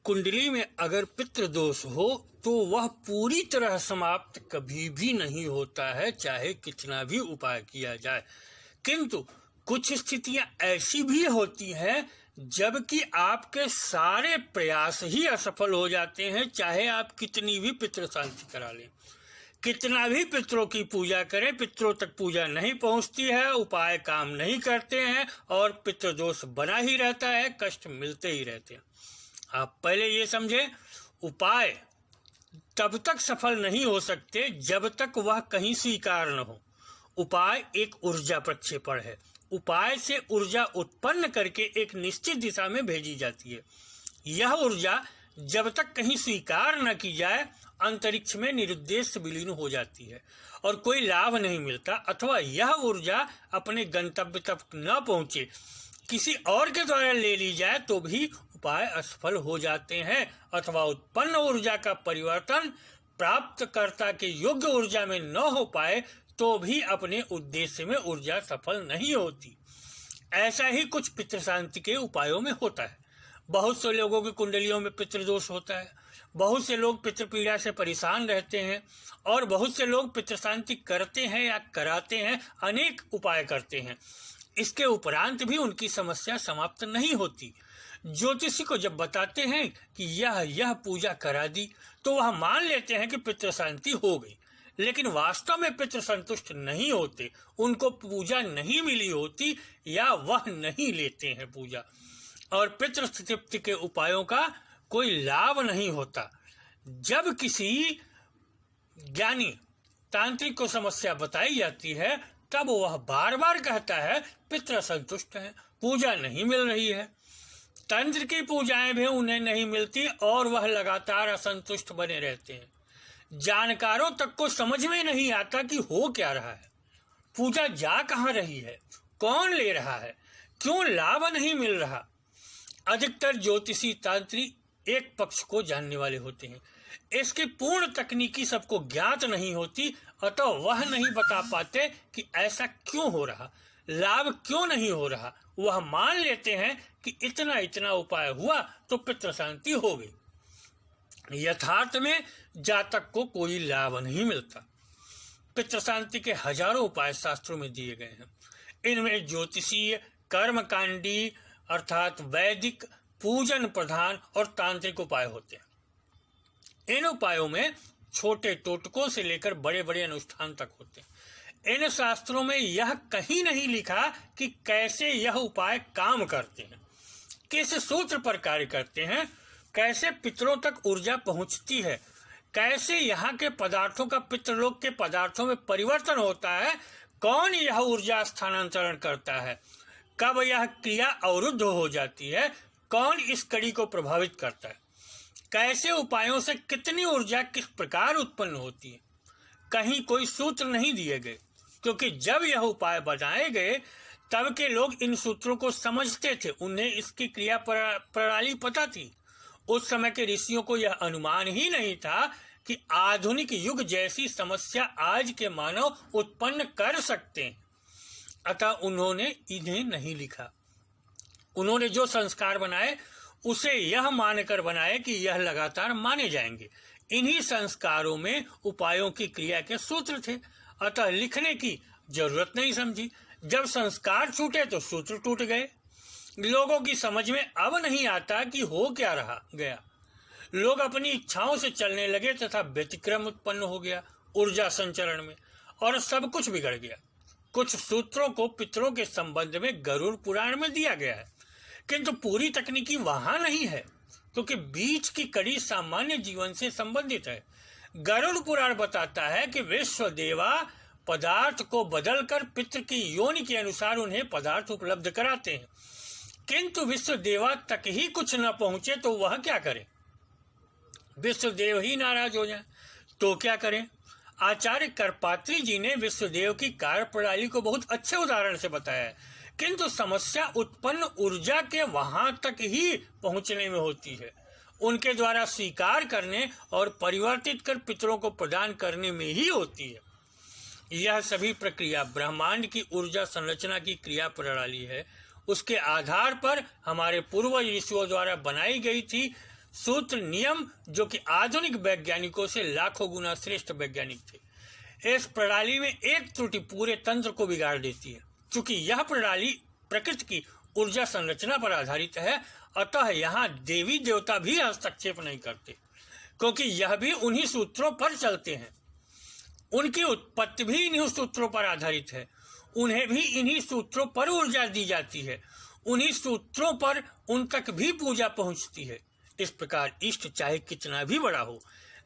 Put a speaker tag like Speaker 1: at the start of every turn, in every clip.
Speaker 1: कुंडली में अगर पितृदोष हो तो वह पूरी तरह समाप्त कभी भी नहीं होता है, चाहे कितना भी उपाय किया जाए। किंतु कुछ स्थितियां ऐसी भी होती हैं जबकि आपके सारे प्रयास ही असफल हो जाते हैं, चाहे आप कितनी भी पितृ शांति करा लें, कितना भी पितरों की पूजा करें, पितरों तक पूजा नहीं पहुंचती है, उपाय काम नहीं करते हैं और पितृदोष बना ही रहता है, कष्ट मिलते ही रहते हैं। आप पहले ये समझे, उपाय तब तक सफल नहीं हो सकते जब तक वह कहीं स्वीकार न हो। उपाय एक ऊर्जा प्रक्षेपण है। उपाय से ऊर्जा उत्पन्न करके एक निश्चित दिशा में भेजी जाती है। यह ऊर्जा जब तक कहीं स्वीकार न की जाए अंतरिक्ष में निरुद्देश्य विलीन हो जाती है और कोई लाभ नहीं मिलता, अथवा यह ऊर्जा अपने गंतव्य तक न पहुंचे, किसी और के द्वारा ले ली जाए तो भी उपाय असफल हो जाते हैं, अथवा उत्पन्न ऊर्जा का परिवर्तन प्राप्तकर्ता के योग्य ऊर्जा में न हो पाए तो भी अपने उद्देश्य में ऊर्जा सफल नहीं होती। ऐसा ही कुछ पितृशांति के उपायों में होता है। बहुत से लोगों की कुंडलियों में पितृदोष होता है, बहुत से लोग पितृपीड़ा से परेशान रहते हैं और बहुत से लोग पितृशांति करते हैं या कराते हैं, अनेक उपाय करते हैं। इसके उपरांत भी उनकी समस्या समाप्त नहीं होती। ज्योतिषी को जब बताते हैं कि यह पूजा करा दी तो वह मान लेते हैं कि पितृशांति हो गई, लेकिन वास्तव में पितृ संतुष्ट नहीं होते, उनको पूजा नहीं मिली होती या वह नहीं लेते हैं पूजा, और पितृ तृप्ति के उपायों का कोई लाभ नहीं होता। जब किसी ज्ञानी तांत्रिक को समस्या बताई जाती है तब वह बार बार कहता है पितृ संतुष्ट हैं, पूजा नहीं मिल रही है। तंत्र की पूजाएं भी उन्हें नहीं मिलती और वह लगातार असंतुष्ट बने रहते हैं। जानकारों तक को समझ में नहीं आता कि हो क्या रहा है, पूजा जा कहाँ रही है, कौन ले रहा है, क्यों लाभ नहीं मिल रहा। अधिकतर ज्योतिषी तांत्रिक एक पक्ष को जानने वाले होते हैं, इसकी पूर्ण तकनीकी सबको ज्ञात नहीं होती, अतः वह नहीं बता पाते कि ऐसा क्यों हो रहा, लाभ क्यों नहीं हो रहा। वह मान लेते हैं कि इतना इतना उपाय हुआ तो पितृ शांति हो गई। यथार्थ में जातक को कोई लाभ नहीं मिलता। पितृ शांति के हजारों उपाय शास्त्रों में दिए गए हैं। इनमें ज्योतिषीय, कर्मकांडी अर्थात वैदिक, पूजन प्रधान और तांत्रिक उपाय होते हैं। इन उपायों में छोटे टोटकों से लेकर बड़े बड़े अनुष्ठान तक होते हैं। इन शास्त्रों में यह कहीं नहीं लिखा कि कैसे यह उपाय काम करते हैं, किस सूत्र पर कार्य करते हैं, कैसे पितरों तक ऊर्जा पहुंचती है, कैसे यहाँ के पदार्थों का पितृलोक के पदार्थों में परिवर्तन होता है, कौन यह ऊर्जा स्थानांतरण करता है, कब यह क्रिया अवरुद्ध हो जाती है, कौन इस कड़ी को प्रभावित करता है, कैसे उपायों से कितनी ऊर्जा किस प्रकार उत्पन्न होती है। कहीं कोई सूत्र नहीं दिए गए, क्योंकि जब यह उपाय बनाए गए तब के लोग इन सूत्रों को समझते थे, उन्हें इसकी क्रिया प्रणाली पता थी। उस समय के ऋषियों को यह अनुमान ही नहीं था कि आधुनिक युग जैसी समस्या आज के मानव उत्पन्न कर सकते हैं, अतः उन्होंने इन्हें नहीं लिखा। उन्होंने जो संस्कार बनाए उसे यह मानकर बनाए कि यह लगातार माने जाएंगे। इन्हीं संस्कारों में उपायों की क्रिया के सूत्र थे, अतः लिखने की जरूरत नहीं समझी। जब संस्कार छूटे तो सूत्र टूट गए। लोगों की समझ में अब नहीं आता कि हो क्या रहा गया। लोग अपनी इच्छाओं से चलने लगे तथा व्यतिक्रम उत्पन्न हो गया ऊर्जा संचरण में, और सब कुछ बिगड़ गया। कुछ सूत्रों को पितरों के संबंध में गरुड़ पुराण में दिया गया है, किंतु पूरी तकनीकी वहां नहीं है, क्योंकि बीच की कड़ी सामान्य जीवन से संबंधित है। गरुड़ पुराण बताता है कि विश्व देवा पदार्थ को बदलकर पितृ की योनि के अनुसार उन्हें पदार्थ उपलब्ध कराते हैं, किंतु विश्व देवा तक ही कुछ न पहुंचे तो वह क्या करे। विश्व देव ही नाराज हो जाए तो क्या करें। आचार्य करपात्री जी ने विश्वदेव की कार्य प्रणाली को बहुत अच्छे उदाहरण से बताया है, किंतु समस्या उत्पन्न ऊर्जा के वहां तक ही पहुंचने में होती है, उनके द्वारा स्वीकार करने और परिवर्तित कर पितरों को प्रदान करने में ही होती है। यह सभी प्रक्रिया ब्रह्मांड की ऊर्जा संरचना की क्रिया प्रणाली है। उसके आधार पर हमारे पूर्व ऋषियों द्वारा बनाई गई थी सूत्र नियम जो कि आधुनिक वैज्ञानिकों से लाखों गुना श्रेष्ठ वैज्ञानिक थे। इस प्रणाली में एक त्रुटि पूरे तंत्र को बिगाड़ देती है। चूंकि यह प्रणाली प्रकृति की ऊर्जा संरचना पर आधारित है, अतः यहाँ देवी देवता भी हस्तक्षेप नहीं करते, क्योंकि यह भी उन्हीं सूत्रों पर चलते हैं। उनकी उत्पत्ति भी इन्हीं सूत्रों पर आधारित है, उन्हें भी इन्हीं सूत्रों पर ऊर्जा दी जाती है, उन्हीं सूत्रों पर उन तक भी पूजा पहुंचती है। इस प्रकार इष्ट चाहे कितना भी बड़ा हो,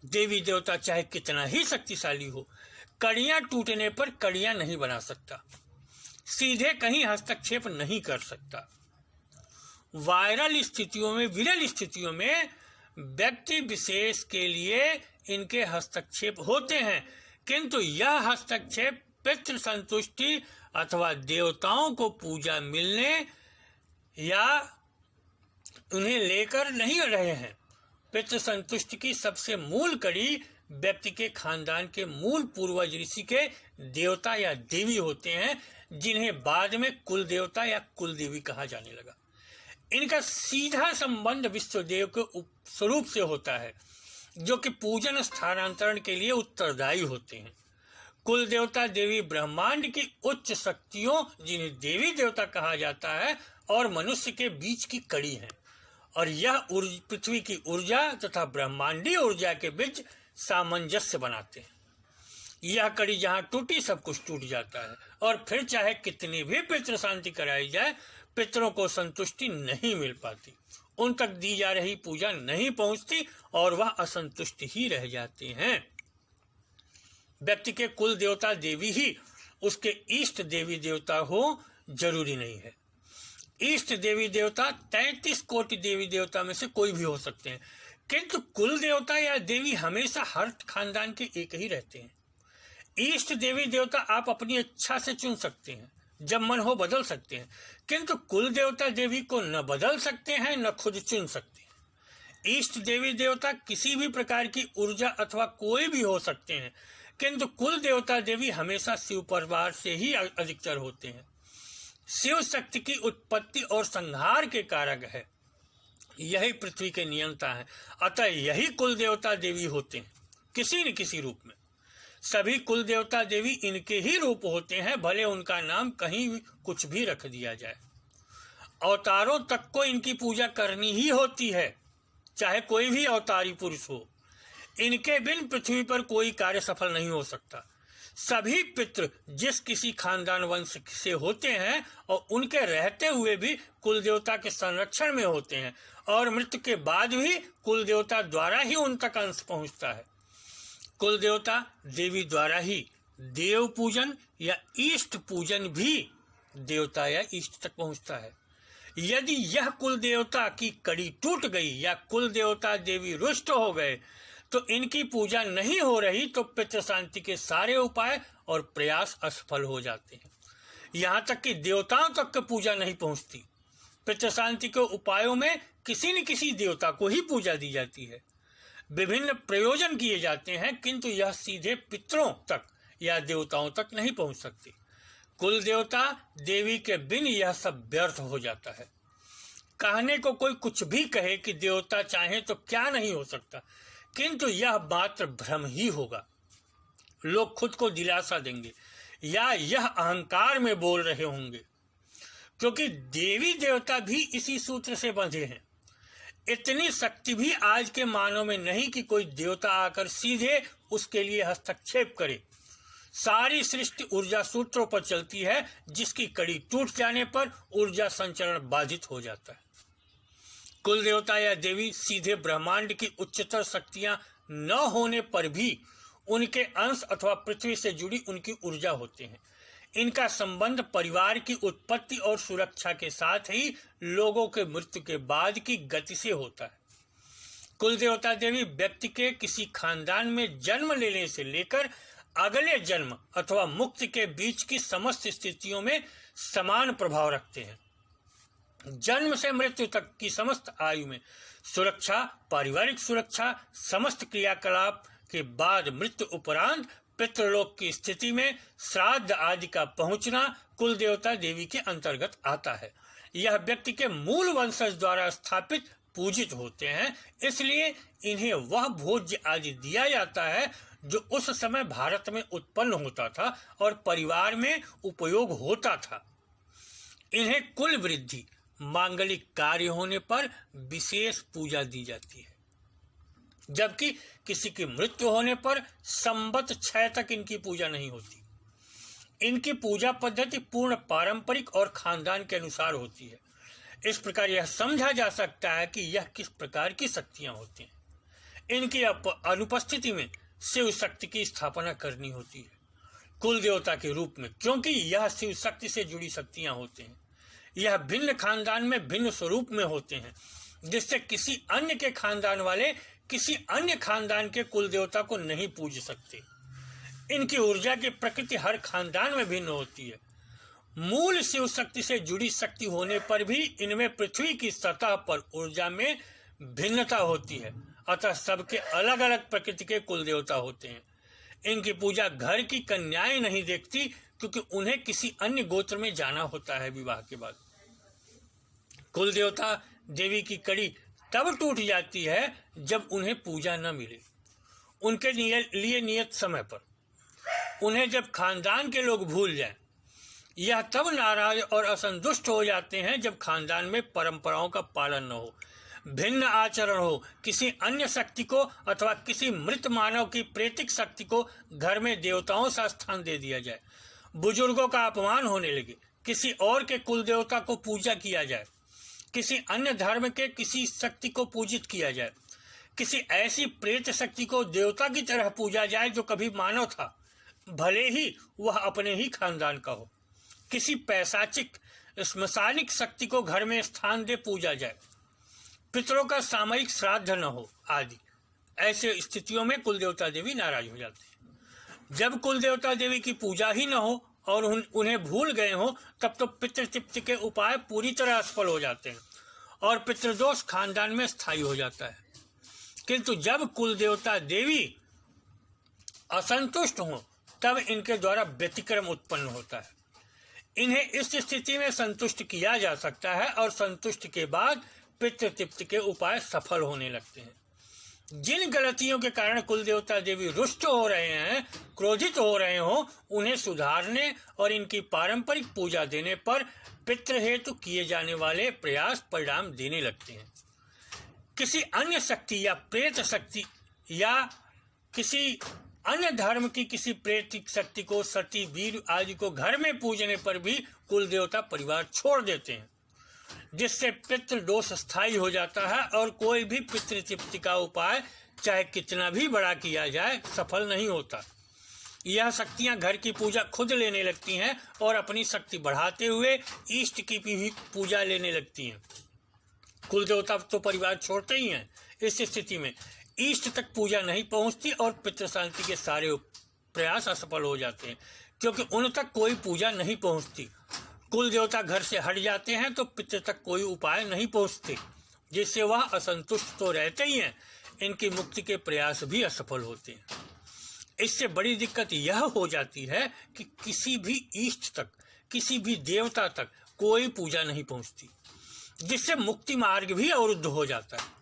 Speaker 1: देवी देवता चाहे कितना ही शक्तिशाली हो, कड़ियां टूटने पर कड़ियां नहीं बना सकता, सीधे कहीं हस्तक्षेप नहीं कर सकता। वायरल स्थितियों में, विरल स्थितियों में व्यक्ति विशेष के लिए इनके हस्तक्षेप होते हैं, किंतु यह हस्तक्षेप पितृ संतुष्टि अथवा देवताओं को पूजा मिलने या उन्हें लेकर नहीं रहे हैं। पितृ संतुष्टि की सबसे मूल कड़ी व्यक्ति के खानदान के मूल पूर्वज ऋषि के देवता या देवी होते हैं, जिन्हें बाद में कुल देवता या कुल देवी कहा जाने लगा। इनका सीधा संबंध विश्वदेव के स्वरूप से होता है, जो कि पूजन स्थानांतरण के लिए उत्तरदायी होते हैं। कुल देवता देवी ब्रह्मांड की उच्च शक्तियों, जिन्हें देवी देवता कहा जाता है, और मनुष्य के बीच की कड़ी है, और यह पृथ्वी की ऊर्जा तथा ब्रह्मांडीय ऊर्जा के बीच सामंजस्य बनाते हैं। यह कड़ी जहाँ टूटी सब कुछ टूट जाता है, और फिर चाहे कितनी भी पितृ शांति कराई जाए, पितरों को संतुष्टि नहीं मिल पाती, उन तक दी जा रही पूजा नहीं पहुंचती और वह असंतुष्ट ही रह जाते हैं। व्यक्ति के कुल देवता देवी ही उसके इष्ट देवी देवता हो जरूरी नहीं है। इष्ट देवी देवता 33 कोटि देवी देवता में से कोई भी हो सकते हैं, किंतु कुल देवता या देवी हमेशा हर खानदान के एक ही रहते हैं। इष्ट देवी देवता आप अपनी इच्छा से चुन सकते हैं, जब मन हो बदल सकते हैं, किंतु कुल देवता देवी को न बदल सकते हैं न खुद चुन सकते हैं। इष्ट देवी देवता किसी भी प्रकार की ऊर्जा अथवा कोई भी हो सकते हैं, किंतु कुल देवता देवी हमेशा शिव परिवार से ही अधिकतर होते हैं। शिव शक्ति की उत्पत्ति और संहार के कारक है, यही पृथ्वी के नियंता है, अतः यही कुल देवता देवी होते हैं किसी न किसी रूप में। सभी कुल देवता देवी इनके ही रूप होते हैं, भले उनका नाम कहीं भी कुछ भी रख दिया जाए। अवतारों तक को इनकी पूजा करनी ही होती है, चाहे कोई भी अवतारी पुरुष हो। इनके बिन पृथ्वी पर कोई कार्य सफल नहीं हो सकता। सभी पितृ जिस किसी खानदान वंश से होते हैं और उनके रहते हुए भी कुल देवता के संरक्षण में होते हैं, और मृत्यु के बाद भी कुल देवता द्वारा ही उन तक अंश पहुंचता है। कुल देवता देवी द्वारा ही देव पूजन या इष्ट पूजन भी देवता या इष्ट तक पहुंचता है। यदि यह कुल देवता की कड़ी टूट गई या कुल देवता देवी रुष्ट हो गए तो इनकी पूजा नहीं हो रही, तो पितृ शांति के सारे उपाय और प्रयास असफल हो जाते हैं। यहाँ तक कि देवताओं तक की पूजा नहीं पहुंचती। पितृ शांति के उपायों में किसी न किसी देवता को ही पूजा दी जाती है। विभिन्न प्रयोजन किए जाते हैं, किंतु यह सीधे पितरों तक या देवताओं तक नहीं पहुंच सकती। कुल देवता देवी के बिन यह सब व्यर्थ हो जाता है। कहने को कोई कुछ भी कहे कि देवता चाहे तो क्या नहीं हो सकता, किंतु यह मात्र भ्रम ही होगा। लोग खुद को दिलासा देंगे या यह अहंकार में बोल रहे होंगे, क्योंकि देवी देवता भी इसी सूत्र से बंधे हैं। इतनी शक्ति भी आज के मानव में नहीं कि कोई देवता आकर सीधे उसके लिए हस्तक्षेप करे। सारी सृष्टि ऊर्जा सूत्रों पर चलती है, जिसकी कड़ी टूट जाने पर ऊर्जा संचरण बाधित हो जाता है। कुल देवता या देवी सीधे ब्रह्मांड की उच्चतर शक्तियां न होने पर भी उनके अंश अथवा पृथ्वी से जुड़ी उनकी ऊर्जा होते हैं। इनका संबंध परिवार की उत्पत्ति और सुरक्षा के साथ ही लोगों के मृत्यु के बाद की गति से होता है। कुल देवता देवी व्यक्ति के किसी खानदान में जन्म लेने से लेकर अगले जन्म अथवा मुक्ति के बीच की समस्त स्थितियों में समान प्रभाव रखते हैं। जन्म से मृत्यु तक की समस्त आयु में सुरक्षा, पारिवारिक सुरक्षा, समस्त क्रियाकलाप के बाद मृत्यु उपरांत पितृलोक की स्थिति में श्राद्ध आदि का पहुंचना कुल देवता देवी के अंतर्गत आता है। यह व्यक्ति के मूल वंशज द्वारा स्थापित पूजित होते हैं, इसलिए इन्हें वह भोज्य आदि दिया जाता है जो उस समय भारत में उत्पन्न होता था और परिवार में उपयोग होता था। इन्हें कुल वृद्धि, मांगलिक कार्य होने पर विशेष पूजा दी जाती है, जबकि किसी की मृत्यु होने पर संवत 6 तक इनकी पूजा नहीं होती। इनकी पूजा पद्धति पूर्ण पारंपरिक और खानदान के अनुसार होती है। इस प्रकार यह समझा जा सकता है कि यह किस प्रकार की शक्तियां होती हैं। इनकी अनुपस्थिति में शिव शक्ति की स्थापना करनी होती है कुल देवता के रूप में, क्योंकि यह शिव शक्ति से जुड़ी शक्तियां होते हैं। यह भिन्न खानदान में भिन्न स्वरूप में होते हैं, जिससे किसी अन्य के खानदान वाले किसी अन्य खानदान के कुल देवता को नहीं पूज सकते। इनकी ऊर्जा की प्रकृति हर खानदान में भिन्न होती है। मूल शिव शक्ति से जुड़ी शक्ति होने पर भी इनमें पृथ्वी की सतह पर ऊर्जा में भिन्नता होती है, अतः सबके अलग अलग प्रकृति के कुल देवता होते हैं। इनकी पूजा घर की कन्याएं नहीं देखती, क्योंकि उन्हें किसी अन्य गोत्र में जाना होता है विवाह के बाद। कुल देवता देवी की कड़ी तब टूट जाती है जब उन्हें पूजा न मिले उनके लिए नियत समय पर। उन्हें जब खानदान के लोग भूल जाएं, यह तब नाराज और असंतुष्ट हो जाते हैं जब खानदान में परंपराओं का पालन न हो, भिन्न आचरण हो, किसी अन्य शक्ति को अथवा किसी मृत मानव की प्रेतिक शक्ति को घर में देवताओं सा स्थान दे दिया जाए, बुजुर्गों का अपमान होने लगे, किसी और के कुल देवता को पूजा किया जाए, किसी अन्य धर्म के किसी शक्ति को पूजित किया जाए, किसी ऐसी प्रेत शक्ति को देवता की तरह पूजा जाए जो कभी मानव था, भले ही वह अपने ही खानदान का हो, किसी पैशाचिक श्मशानिक शक्ति को घर में स्थान दे पूजा जाए, पितरों का सामयिक श्राद्ध न हो आदि। ऐसे स्थितियों में कुल देवता देवी नाराज हो जाते हैं। जब कुल देवता देवी की पूजा ही न हो और उन्हें भूल गए हो, तब तो पितृतृप्ति के उपाय पूरी तरह असफल हो जाते हैं और पितृदोष खानदान में स्थायी हो जाता है। किंतु जब कुल देवता देवी असंतुष्ट हो, तब इनके द्वारा व्यतिक्रम उत्पन्न होता है। इन्हें इस स्थिति में संतुष्ट किया जा सकता है और संतुष्ट के बाद पितृतृप्ति के उपाय सफल होने लगते हैं। जिन गलतियों के कारण कुल देवता देवी रुष्ट हो रहे हैं, क्रोधित हो रहे हो, उन्हें सुधारने और इनकी पारंपरिक पूजा देने पर पितृ हेतु किए जाने वाले प्रयास परिणाम देने लगते हैं। किसी अन्य शक्ति या प्रेत शक्ति या किसी अन्य धर्म की किसी प्रेतिक शक्ति को, सती, वीर आदि को घर में पूजने पर भी कुल देवता परिवार छोड़ देते हैं, जिससे पितृदोष स्थायी हो जाता है और कोई भी पितृतृप्ति का उपाय चाहे कितना भी बड़ा किया जाए सफल नहीं होता। यह शक्तियां घर की पूजा खुद लेने लगती हैं और अपनी शक्ति बढ़ाते हुए इष्ट की भी पूजा लेने लगती हैं। कुल देवता तो परिवार छोड़ते ही हैं। इस स्थिति में इष्ट तक पूजा नहीं पहुंचती और पितृ शांति के सारे प्रयास असफल हो जाते हैं, क्योंकि उन तक कोई पूजा नहीं पहुंचती। कुल देवता घर से हट जाते हैं तो पितृ तक कोई उपाय नहीं पहुंचते, जिससे वह असंतुष्ट तो रहते ही हैं, इनकी मुक्ति के प्रयास भी असफल होते हैं। इससे बड़ी दिक्कत यह हो जाती है कि किसी भी इष्ट तक, किसी भी देवता तक कोई पूजा नहीं पहुंचती, जिससे मुक्ति मार्ग भी अवरुद्ध हो जाता है।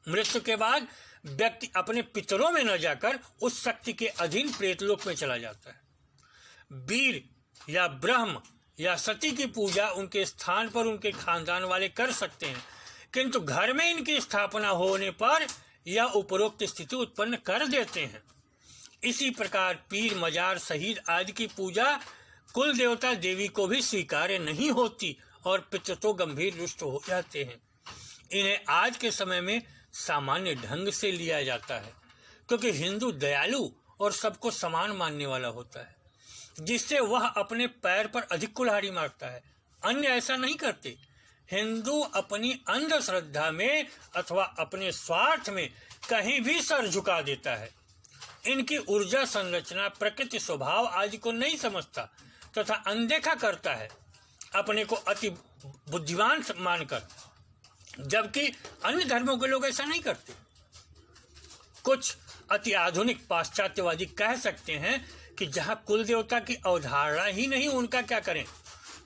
Speaker 1: मृत्यु के बाद व्यक्ति अपने पितरों में न जाकर उस शक्ति के अधीन प्रेतलोक में चला जाता है। वीर या ब्रह्म या सती की पूजा उनके स्थान पर उनके खानदान वाले कर सकते हैं, किंतु घर में इनकी स्थापना होने पर यह उपरोक्त स्थिति उत्पन्न कर देते हैं। इसी प्रकार पीर, मजार, शहीद आदि की पूजा कुल देवता देवी को भी स्वीकार्य नहीं होती और पितृ तो गंभीर रुष्ट हो जाते हैं। इन्हें आज के समय में सामान्य ढंग से लिया जाता है, क्योंकि हिंदू दयालु और सबको समान मानने वाला होता है, जिससे वह अपने पैर पर अधिक कुल्हाड़ी मारता है। अन्य ऐसा नहीं करते। हिंदू अपनी अंधश्रद्धा में अथवा अपने स्वार्थ में कहीं भी सर झुका देता है। इनकी ऊर्जा संरचना, प्रकृति, स्वभाव आदि को नहीं समझता तथा अनदेखा करता है, अपने को अति बुद्धिमान मानकर, जबकि अन्य धर्मों के लोग ऐसा नहीं करते। कुछ अति आधुनिक पाश्चात्यवादी कह सकते हैं कि जहाँ कुल देवता की अवधारणा ही नहीं, उनका क्या करें।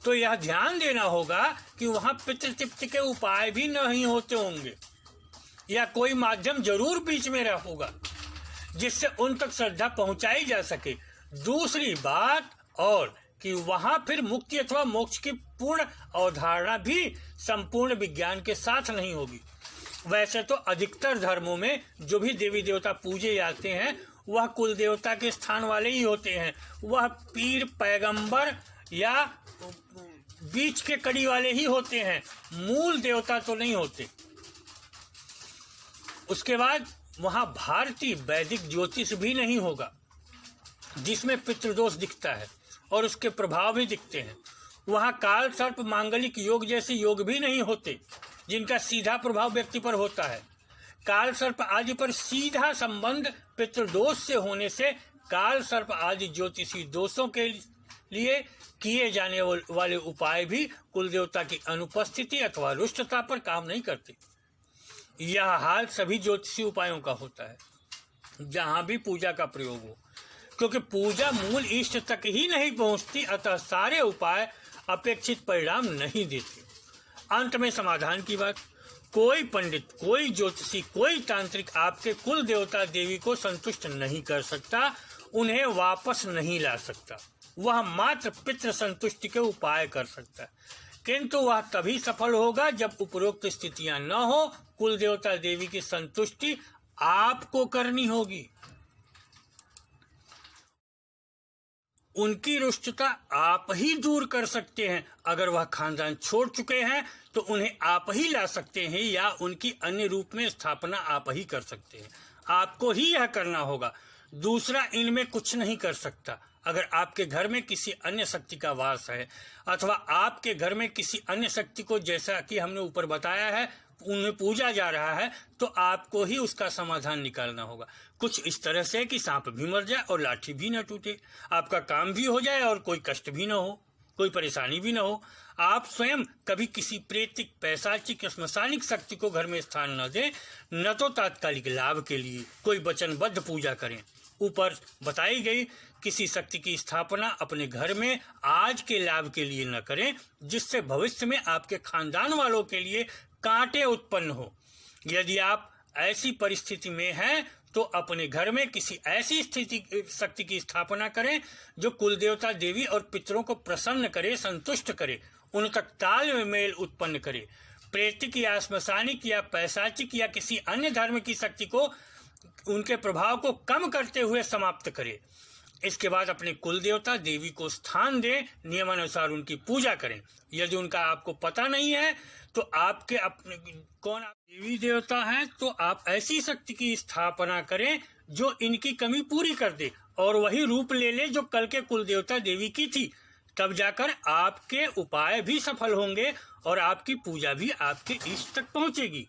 Speaker 1: तो यह ध्यान देना होगा कि वहां पितृ तृप्ति के उपाय भी नहीं होते होंगे, या कोई माध्यम जरूर बीच में होगा जिससे उन तक श्रद्धा पहुंचाई जा सके। दूसरी बात और कि वहां फिर मुक्ति अथवा मोक्ष की पूर्ण अवधारणा भी संपूर्ण विज्ञान के साथ नहीं होगी। वैसे तो अधिकतर धर्मों में जो भी देवी देवता पूजे जाते हैं वह कुल देवता के स्थान वाले ही होते हैं। वह पीर पैगंबर या बीच के कड़ी वाले ही होते हैं, मूल देवता तो नहीं होते। उसके बाद वहां भारतीय वैदिक ज्योतिष भी नहीं होगा जिसमें पितृदोष दिखता है और उसके प्रभाव भी दिखते हैं। वहां काल सर्प मांगलिक योग जैसे योग भी नहीं होते जिनका सीधा प्रभाव व्यक्ति पर होता है। काल सर्प आदि पर सीधा संबंध पितृदोष से होने से काल सर्प आदि ज्योतिषी दोषों के लिए किए जाने वाले उपाय भी कुल देवता की अनुपस्थिति अथवा रुष्टता पर काम नहीं करते। यह हाल सभी ज्योतिषी उपायों का होता है जहां भी पूजा का प्रयोग हो, क्योंकि पूजा मूल इष्ट तक ही नहीं पहुंचती, अतः सारे उपाय अपेक्षित परिणाम नहीं देते। अंत में समाधान की बात, कोई पंडित, कोई ज्योतिषी, कोई तांत्रिक आपके कुल देवता देवी को संतुष्ट नहीं कर सकता, उन्हें वापस नहीं ला सकता। वह मात्र पितृ संतुष्टि के उपाय कर सकता है, किंतु वह तभी सफल होगा जब उपरोक्त स्थितियां न हो। कुल देवता देवी की संतुष्टि आपको करनी होगी। उनकी रुष्टता आप ही दूर कर सकते हैं। अगर वह खानदान छोड़ चुके हैं तो उन्हें आप ही ला सकते हैं या उनकी अन्य रूप में स्थापना आप ही कर सकते हैं। आपको ही यह करना होगा, दूसरा इनमें कुछ नहीं कर सकता। अगर आपके घर में किसी अन्य शक्ति का वास है अथवा आपके घर में किसी अन्य शक्ति को, जैसा कि हमने ऊपर बताया है, उन्हें पूजा जा रहा है, तो आपको ही उसका समाधान निकालना होगा। कुछ इस तरह से कि सांप भी मर जाए और लाठी भी न टूटे, आपका काम भी हो जाए और कोई कष्ट भी न हो, कोई परेशानी भी न हो। आप स्वयं कभी किसी प्रेतिक, पैशाचिक, श्मशानिक शक्ति को घर में स्थान न दें, न तो तात्कालिक लाभ के लिए कोई वचनबद्ध पूजा करें। ऊपर बताई गई किसी शक्ति की स्थापना अपने घर में आज के लाभ के लिए न करें, जिससे भविष्य में आपके खानदान वालों के लिए कांटे उत्पन्न हो। यदि आप ऐसी परिस्थिति में हैं तो अपने घर में किसी ऐसी शक्ति की स्थापना करें जो कुल देवता देवी और पितरों को प्रसन्न करे, संतुष्ट करे, उन तक तालमेल उत्पन्न करे। प्रेतिक या श्मशानिक या पैशाचिक या किसी अन्य धर्म की शक्ति को, उनके प्रभाव को कम करते हुए समाप्त करे। इसके बाद अपने कुल देवता देवी को स्थान दें, नियमानुसार उनकी पूजा करें। यदि उनका आपको पता नहीं है तो आपके अपने कौन देवी देवता हैं, तो आप ऐसी शक्ति की स्थापना करें जो इनकी कमी पूरी कर दे और वही रूप ले ले जो कल के कुल देवता देवी की थी। तब जाकर आपके उपाय भी सफल होंगे और आपकी पूजा भी आपके इष्ट तक पहुंचेगी।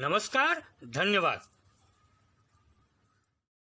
Speaker 1: नमस्कार, धन्यवाद।